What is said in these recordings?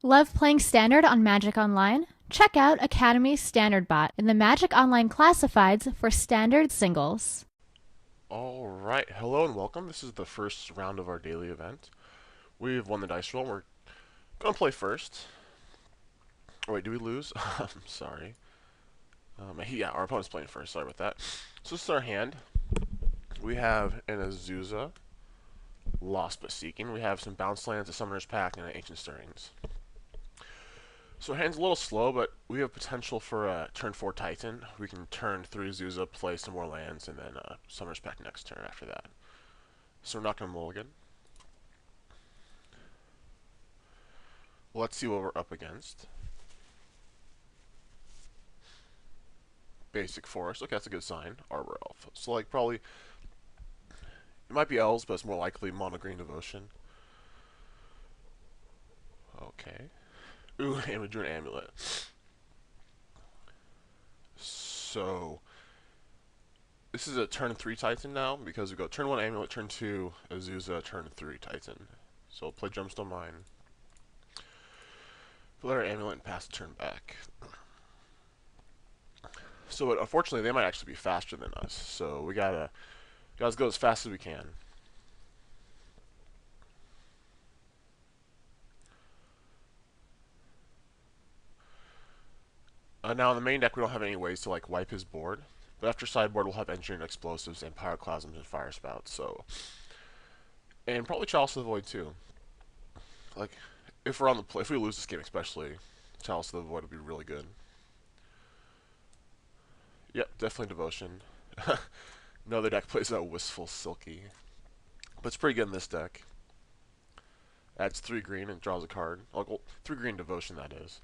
Love playing Standard on Magic Online? Check out Academy's Standard Bot in the Magic Online Classifieds for Standard singles. Alright, hello and welcome. This is the first round of our daily event. We've won the dice roll. We're going to play first. Oh, wait, do we lose? I'm sorry. Yeah, our opponent's playing first. Sorry about that. So this is our hand. We have an Azusa, Lost but Seeking. We have some Bounce Lands, a Summoner's Pact, and an Ancient Stirrings. So our hand's a little slow, but we have potential for a turn 4 Titan. We can turn 3 Azusa, play some more lands, and then Summoner's Pact next turn after that. So we're not going to mulligan. Let's see what we're up against. Basic Forest. Okay, that's a good sign. Arbor Elf. So, like, probably... It might be Elves, but it's more likely Mono Green Devotion. Okay. Ooh, and we drew an Amulet. So... This is a turn 3 Titan now, because we go turn 1 Amulet, turn 2 Azusa, turn 3 Titan. So we'll play Gemstone Mine. Play our Amulet and pass the turn back. So unfortunately, they might actually be faster than us. So we gotta go as fast as we can. Now in the main deck, we don't have any ways to like wipe his board. But after sideboard, we'll have Engineering Explosives and Pyroclasms and Fire Spouts. So, and probably Chalice of the Void too. Like, if we're on the play, if we lose this game especially, Chalice of the Void would be really good. Yep, definitely Devotion. No other deck plays that Wistful Silky. But it's pretty good in this deck. Adds 3 green and draws a card. Well, 3 green Devotion, that is.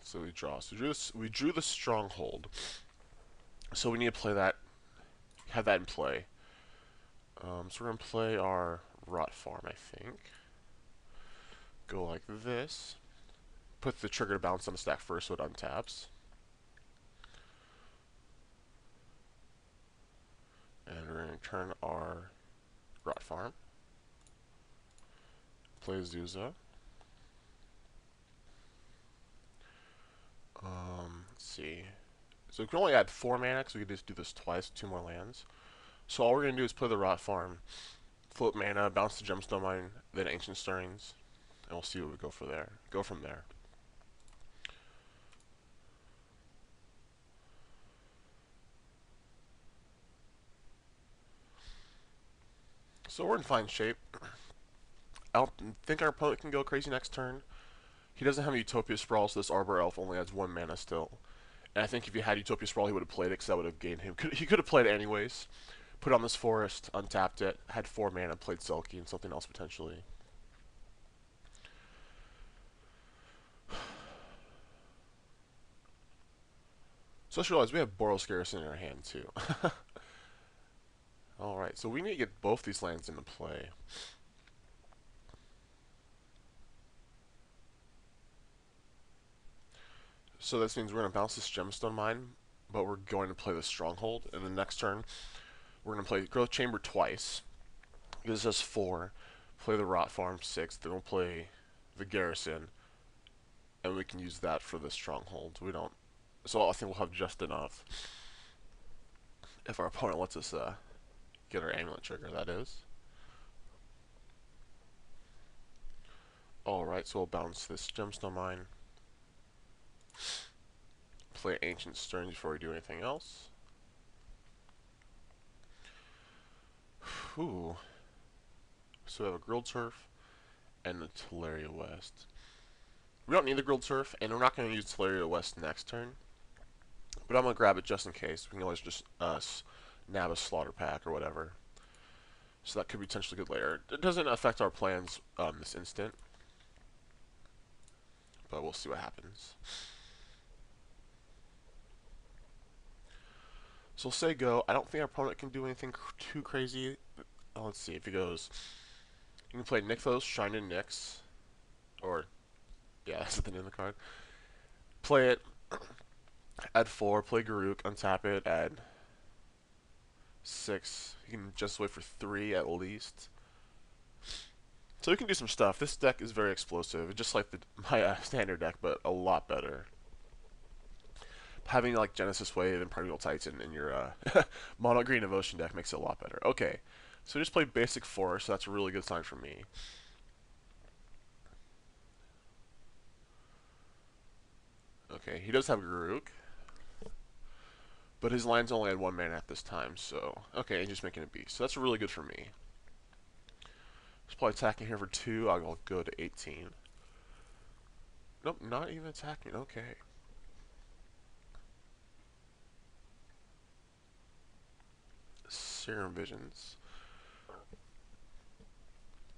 So we draw. So we drew the Stronghold. So we need to play that, have that in play. So we're going to play our Rot Farm, I think. Go like this. Put the trigger to bounce on the stack first so it untaps. And we're going to turn our Rot Farm. Play Azusa. Let's see. So we can only add 4 mana, so we can just do this twice, 2 more lands. So all we're going to do is play the Rot Farm, flip mana, bounce the Gemstone Mine, then Ancient Stirrings, and we'll see what we go from there. So we're in fine shape. I don't think our opponent can go crazy next turn. He doesn't have Utopia Sprawl, so this Arbor Elf only adds 1 mana still. And I think if he had Utopia Sprawl, he would have played it, because that would have gained him. He could have played it anyways. Put on this forest, untapped it, had 4 mana, played Selkie and something else potentially. So let's realize we have Boros Garrison in our hand too. Alright, so we need to get both these lands into play. So this means we're going to bounce this Gemstone Mine, but we're going to play the Stronghold. And the next turn, we're going to play Growth Chamber twice. This has 4. Play the Rot Farm 6. Then we'll play the Garrison. And we can use that for the Stronghold. We don't. So I think we'll have just enough. If our opponent lets us get our Amulet trigger, that is. Alright, so we'll bounce this Gemstone Mine. Play Ancient Stirrings before we do anything else. Ooh. So we have a Grilled Turf and the Teleria West. We don't need the Grilled Turf, and we're not going to use Teleria West next turn. But I'm going to grab it just in case. We can always just nab a Slaughter Pack or whatever. So that could be potentially good later. It doesn't affect our plans this instant. But we'll see what happens. So say go. I don't think our opponent can do anything too crazy. Let's see if he goes. You can play Nykthos, Shrine to Nyx. Or, yeah, that's the name of the card. Play it. Add 4, play Garruk, untap it, add 6. You can just wait for 3 at least. So we can do some stuff. This deck is very explosive, just like my standard deck, but a lot better. Having like Genesis Wave and Primordial Titan in your mono green Devotion deck makes it a lot better. Okay, so just play basic Force, so that's a really good sign for me. Okay, he does have Garruk, but his lands only had 1 mana at this time, so okay, he's just making a beast. So that's really good for me. Just play attacking here for 2. I'll go to 18. Nope, not even attacking. Okay. Serum Visions.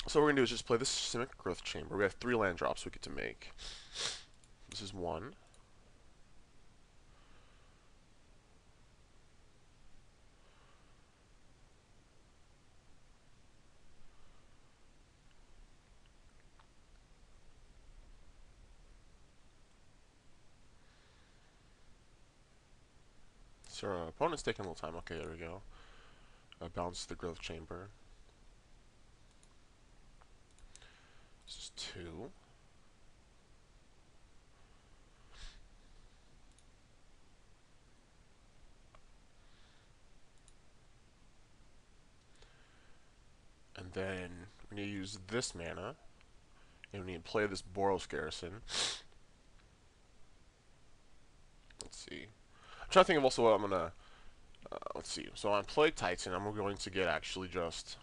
So what we're going to do is just play this Simic Growth Chamber. We have 3 land drops we get to make. This is 1. So our opponent's taking a little time. Okay, there we go. Bounce the Growth Chamber. This is 2. And then we need to use this mana. And we need to play this Boros Garrison. Let's see. I'm trying to think of also what I'm going to... let's see. So on play Titan, I'm going to get actually just...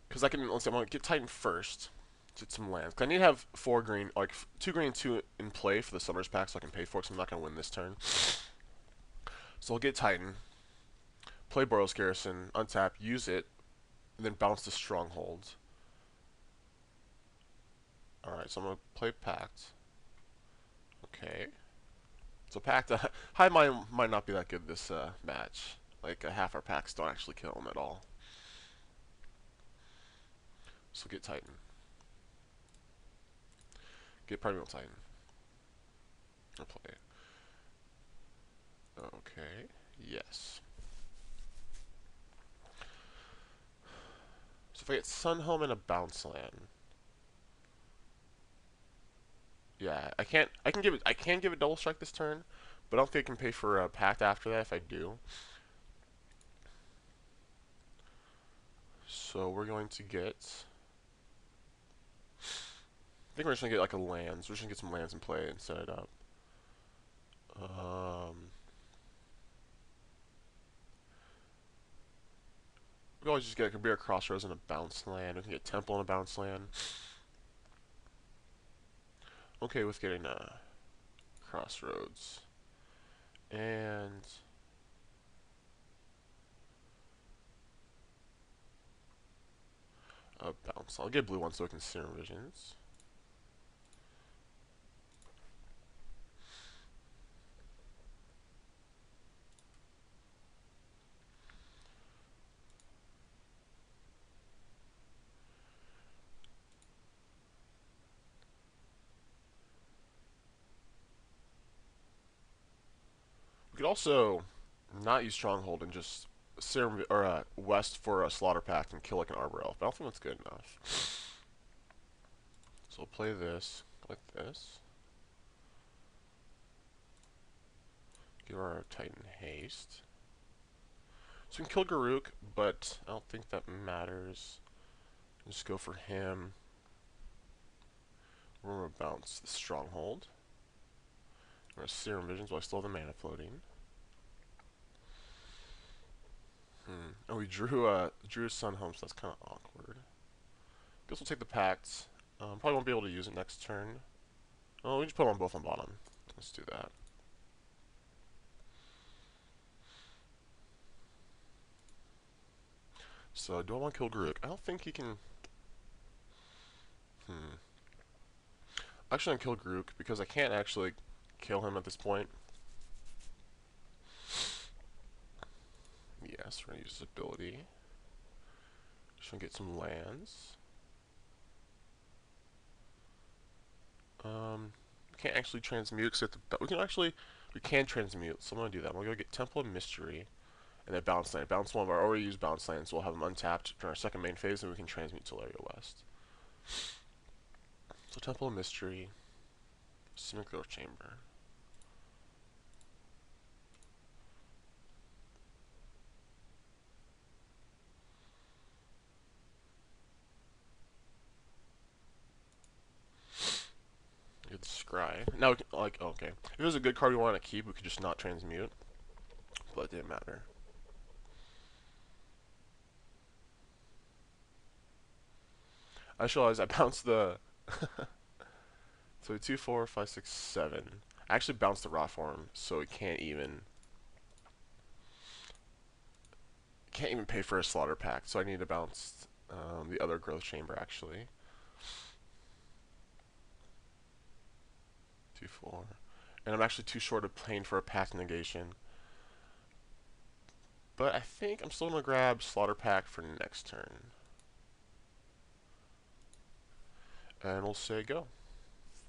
Because I can... Let's see, I'm going to get Titan first. Get some lands. Because I need to have 4 green... Like, 2 green and 2 in play for the Summer's Pack so I can pay for it, because I'm not going to win this turn. So I'll get Titan. Play Boros Garrison. Untap. Use it. And then bounce the Stronghold. Alright, so I'm going to play Pact. Okay. So Pact, High might not be that good this match. Like, half our packs don't actually kill him at all. So get Titan. Get Primordial Titan. I'll play it. Okay. Yes. So if I get Sunhome and a bounce land. Yeah, I can give it double strike this turn, but I don't think I can pay for a Pact after that if I do. So we're going to get... I think we're just going to get like a lands. We're just going to get some lands in play and set it up. We always just get a Kabir Crossroads and a bounce land. We can get Temple and a bounce land. Okay with getting a Crossroads. And... a bounce. I'll get blue one so I can Serum Visions. We could also not use Stronghold and just Serum or West for a Slaughter Pact and kill like an Arbor Elf. But I don't think that's good enough. So we'll play this like this. Give our Titan haste. So we can kill Garruk, but I don't think that matters. Just go for him. We're going to bounce the Stronghold. We're going to Serum Visions while I still have the mana floating. Oh, we drew Sunhome, so that's kind of awkward. Guess we'll take the Pact. Probably won't be able to use it next turn. Oh, we just put them both on bottom. Let's do that. So, do I want to kill Garruk? I don't think he can... Actually, I'm going to kill Garruk because I can't actually kill him at this point. Yes, we're going to use his ability. Just going to get some lands. We can't actually transmute because we can transmute. So I'm gonna do that. We'll go get Temple of Mystery and then Bounce Land. Bounce one of our already used Bounce Lands. So we'll have them untapped during our second main phase, and we can transmute to Area West. So Temple of Mystery, Mtgo Chamber. Good Scry. Now, like, okay. If it was a good card we want to keep, we could just not transmute. But it didn't matter. I just realized I bounced the... so 2, 4, 5, 6, 7. I actually bounced the raw form, so it can't even pay for a slaughter pack. So I need to bounce the other growth chamber, actually. 2, 4. And I'm actually too short of paying for a pack negation. But I think I'm still going to grab Slaughter Pack for next turn. And we'll say go.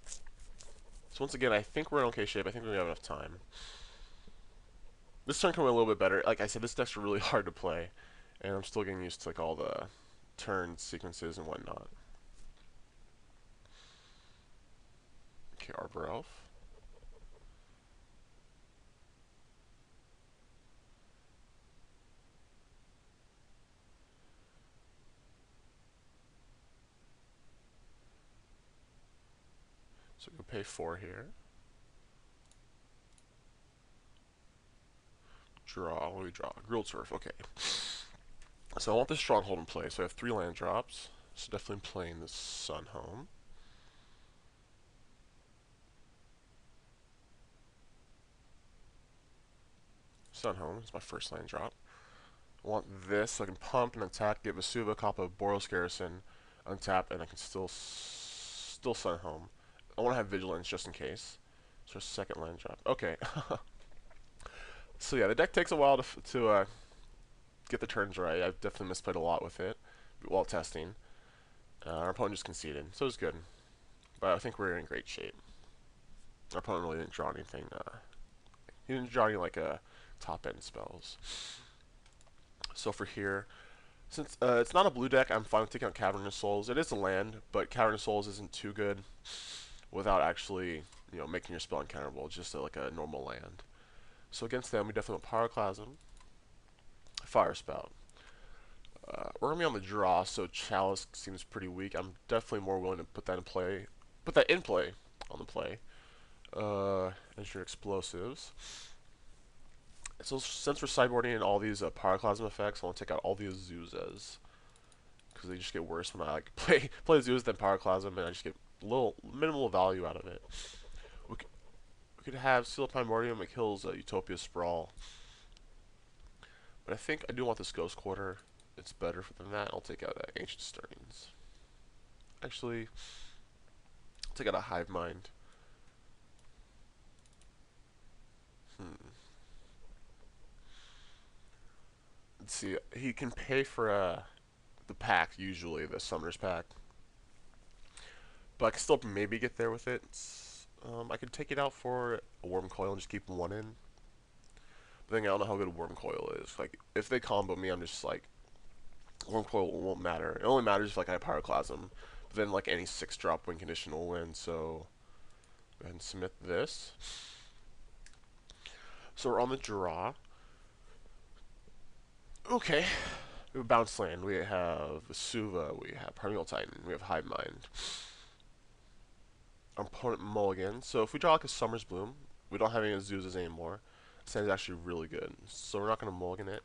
So once again, I think we're in okay shape. I think we have enough time. This turn can be a little bit better. Like I said, this deck's really hard to play. And I'm still getting used to like all the turn sequences and whatnot. Okay, Arbor Elf. So we'll pay 4 here. Draw. What do we draw? Grilled Turf. Okay. So I want this Stronghold in play. So I have 3 land drops. So definitely playing the Sun Home. Sun Home is my first land drop. I want this so I can pump and attack, get Vesuva, Kappa, Boros Garrison, untap, and I can still Sun Home. I want to have Vigilance just in case. So second land drop. Okay. So yeah, the deck takes a while to get the turns right. I've definitely misplayed a lot with it while testing. Our opponent just conceded, so it was good. But I think we're in great shape. Our opponent really didn't draw anything. He didn't draw any like top end spells. So for here, since it's not a blue deck, I'm fine with taking out Cavernous Souls. It is a land, but Cavernous Souls isn't too good without actually, making your spell uncounterable. It's just like a normal land. So against them, we definitely want Pyroclasm, Fire Spout. We're gonna be on the draw, so Chalice seems pretty weak. I'm definitely more willing to put that in play. On the play. Engineer Explosives. So since we're sideboarding in all these Pyroclasm effects, I want to take out all the Azuzas. Because they just get worse when I like play Azuz than Pyroclasm, and I just get minimal value out of it. We could have Seal Primordium, it kills Utopia Sprawl. But I think I do want this Ghost Quarter. It's better than that. I'll take out Ancient Stirrings. Actually, I'll take out a Hive Mind. Let's see. He can pay for the pack, usually, the Summoner's Pack. But I can still maybe get there with it. I could take it out for a Worm Coil and just keep 1 in. But then I don't know how good a Worm Coil is. Like, if they combo me, I'm just like, Worm Coil won't matter. It only matters if like I have Pyroclasm. But then like any 6-drop win condition will win. So go ahead and submit this. So we're on the draw. Okay. We have Bounce Land. We have Vesuva. We have Primeval Titan. We have Hive Mind. Our opponent mulligan. So if we draw like a Summer's Bloom, we don't have any Azuzas anymore. This hand is actually really good. So we're not going to mulligan it.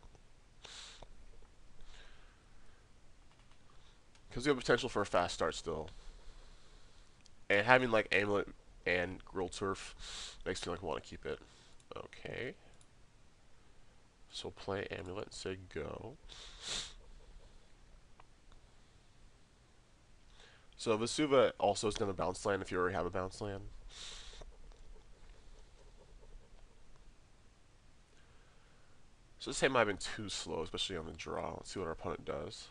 Because we have potential for a fast start still. And having like Amulet and Grilled Turf makes me like want to keep it. Okay. So play Amulet and say go. So Vesuva also is going to bounce land if you already have a bounce land. So this hand might have been too slow, especially on the draw. Let's see what our opponent does.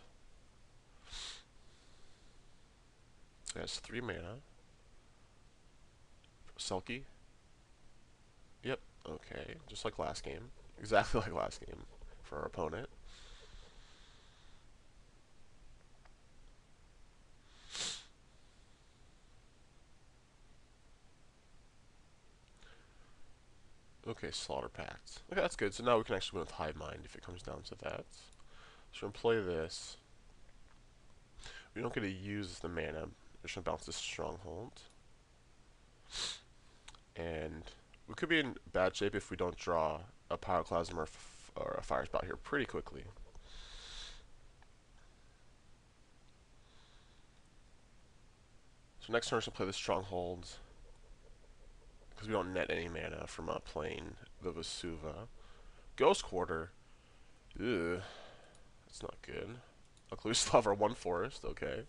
It has 3 mana. Selkie? Yep. Okay. Just like last game. Exactly like last game for our opponent. Okay, Slaughter Pact. Okay, that's good. So now we can actually win with Hive Mind if it comes down to that. So we're going to play this. We don't get to use the mana. We're just going to bounce this Stronghold. And we could be in bad shape if we don't draw a Pyroclasm or a Fire Spout here pretty quickly. So next turn we're going to play the Stronghold. Because we don't net any mana from playing the Vesuva. Ghost Quarter. Ugh. That's not good. Luckily we still have our one forest. Okay.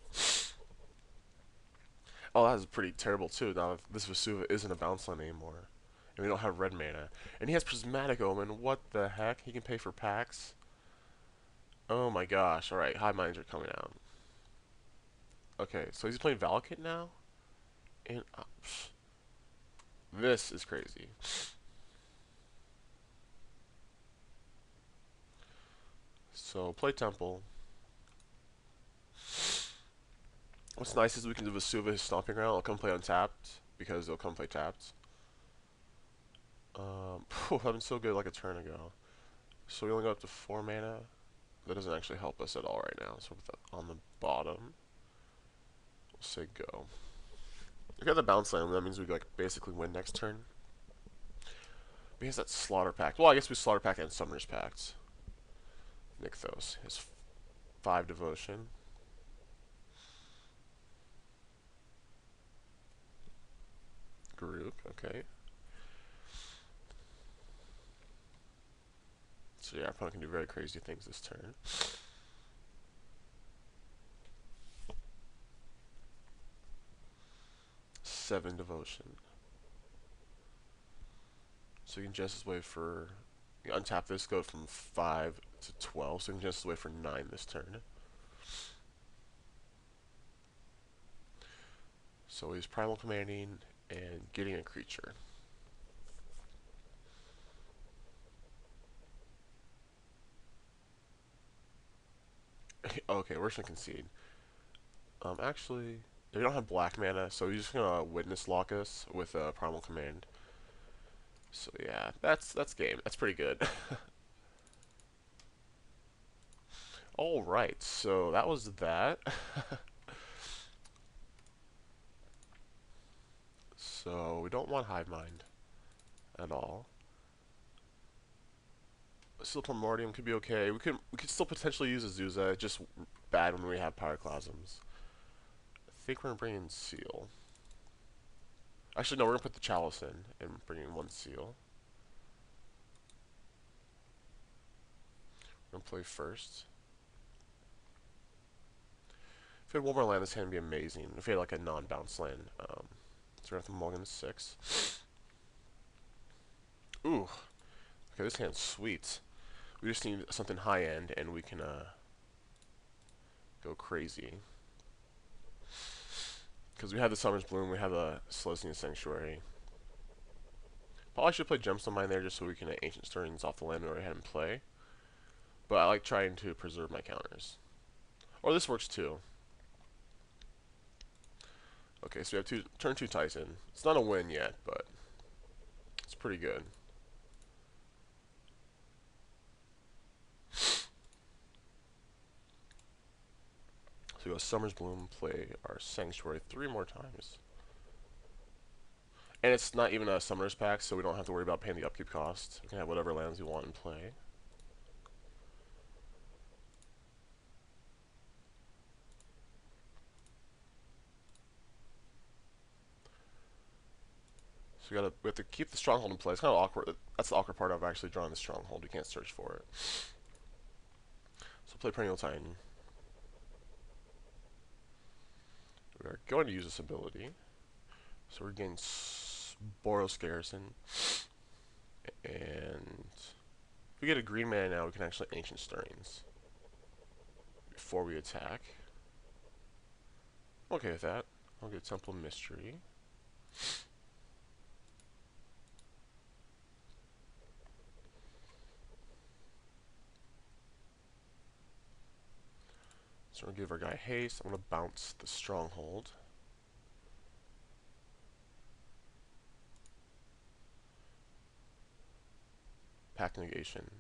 Oh, that is pretty terrible too. Now this Vesuva isn't a bounce line anymore. And we don't have red mana. And he has Prismatic Omen. What the heck? He can pay for packs? Oh my gosh. Alright, High Minds are coming out. Okay, so he's playing Valakut now? And this is crazy. So, play Temple. What's nice is we can do Vesuva his Stomping Ground. I'll come play Untapped, because they'll come play Tapped. That been so good like a turn ago. So we only go up to 4 mana. That doesn't actually help us at all right now. So with that on the bottom, we'll say go. We got the bounce land. That means we like basically win next turn. Because that's Slaughter Pact. Well, I guess we Slaughter Pact and Summoner's Pact. Nykthos has 5 devotion. Garuk, okay. So yeah, our opponent can do very crazy things this turn. Seven devotion. So you can just wait for you untap this, go from 5 to 12. So you can just wait for 9 this turn. So he's primal commanding and getting a creature. Okay, we're just gonna concede. Actually, we don't have black mana, so he's just gonna witness lock us with a primal command. So yeah, that's game. That's pretty good. All right, so that was that. So we don't want Hive Mind at all. Still Primordium could be okay. We could still potentially use Azusa. Just bad when we have Pyroclasms. I think we're gonna bring in Seal. Actually, no, we're gonna put the Chalice in and bring in 1 Seal. We're gonna play first. If we had one more land, this hand would be amazing. If we had like a non-bounce land, so we're gonna have to mulligan 6. Ooh, okay, this hand's sweet. We just need something high end, and we can go crazy. Because we have the Summer's Bloom, we have the Celestian Sanctuary. Probably should play Gemstone Mine there just so we can get Ancient Stirrings off the land we already had in play. But I like trying to preserve my counters. Or this works too. Okay, so we have turn 2 Tyson. It's not a win yet, but it's pretty good. So we go Summer's Bloom, play our Sanctuary 3 more times. And it's not even a Summoner's Pact, so we don't have to worry about paying the upkeep cost. We can have whatever lands we want in play. So we have to keep the Stronghold in play. It's kind of awkward. That's the awkward part of actually drawing the Stronghold. We can't search for it. So play Perennial Titan. We are going to use this ability. So we're getting Boros Garrison. And if we get a green mana now, we can actually Ancient Stirrings before we attack. I'm okay with that. I'll get Temple Mystery. So we're going to give our guy haste. I'm going to bounce the stronghold. Pack negation.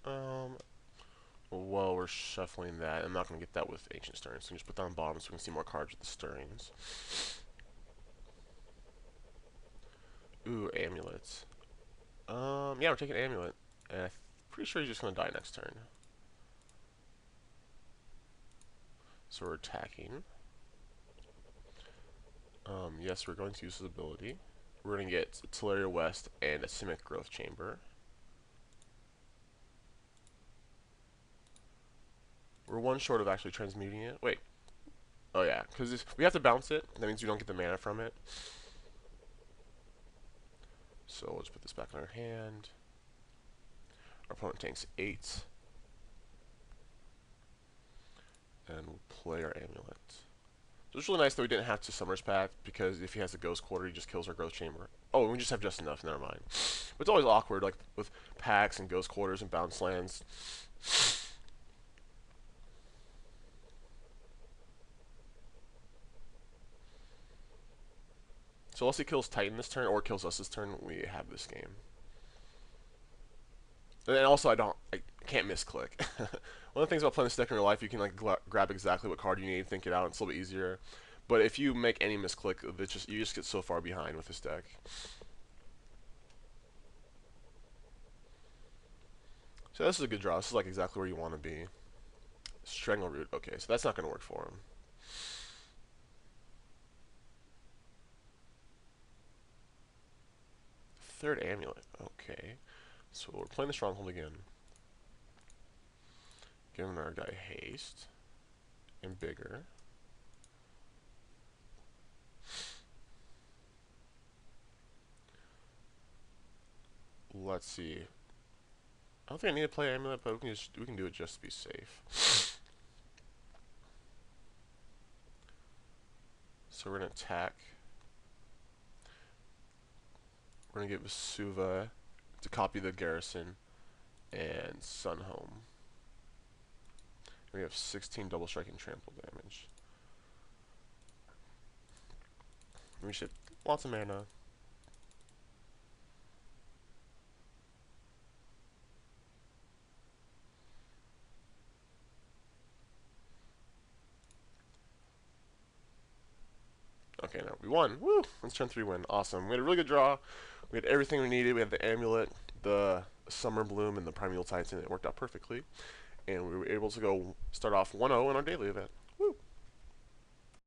Well, we're shuffling that. I'm not going to get that with Ancient Stirrings. So just put that on bottom so we can see more cards with the Stirrings. Ooh, amulets. Yeah, we're taking amulet. And I'm pretty sure he's just going to die next turn. So we're attacking. Yes, we're going to use his ability. We're going to get Teleria West and a Simic Growth Chamber. We're one short of actually transmuting it. Wait. Oh yeah, because we have to bounce it. That means we don't get the mana from it. So we'll just put this back in our hand. Our opponent tanks 8. And we'll play our amulet. So it's really nice that we didn't have to Summer's Pact, because if he has a Ghost Quarter, he just kills our Growth Chamber. Oh, we just have just enough, never mind. But it's always awkward, like with packs and Ghost Quarters and bounce lands. So unless he kills Titan this turn, or kills us this turn, we have this game. And also, I can't misclick. One of the things about playing this deck in real life, you can like grab exactly what card you need, think it out, and it's a little bit easier. But if you make any misclick, you just get so far behind with this deck. So this is a good draw. This is like exactly where you want to be. Strangleroot. Okay, so that's not going to work for him. Third amulet. Okay. So we're playing the Stronghold again. Giving our guy haste. And Vigor. Let's see. I don't think I need to play amulet, but we can do it just to be safe. So we're going to attack. We're going to get Vesuva to copy the Garrison and Sunhome. We have 16 double strike and trample damage. We should lots of mana. Okay, now we won. Woo! Let's turn 3 win. Awesome. We had a really good draw. We had everything we needed. We had the amulet, the Summer Bloom, and the Primeval Titan. It worked out perfectly. And we were able to go start off 1-0 in our daily event.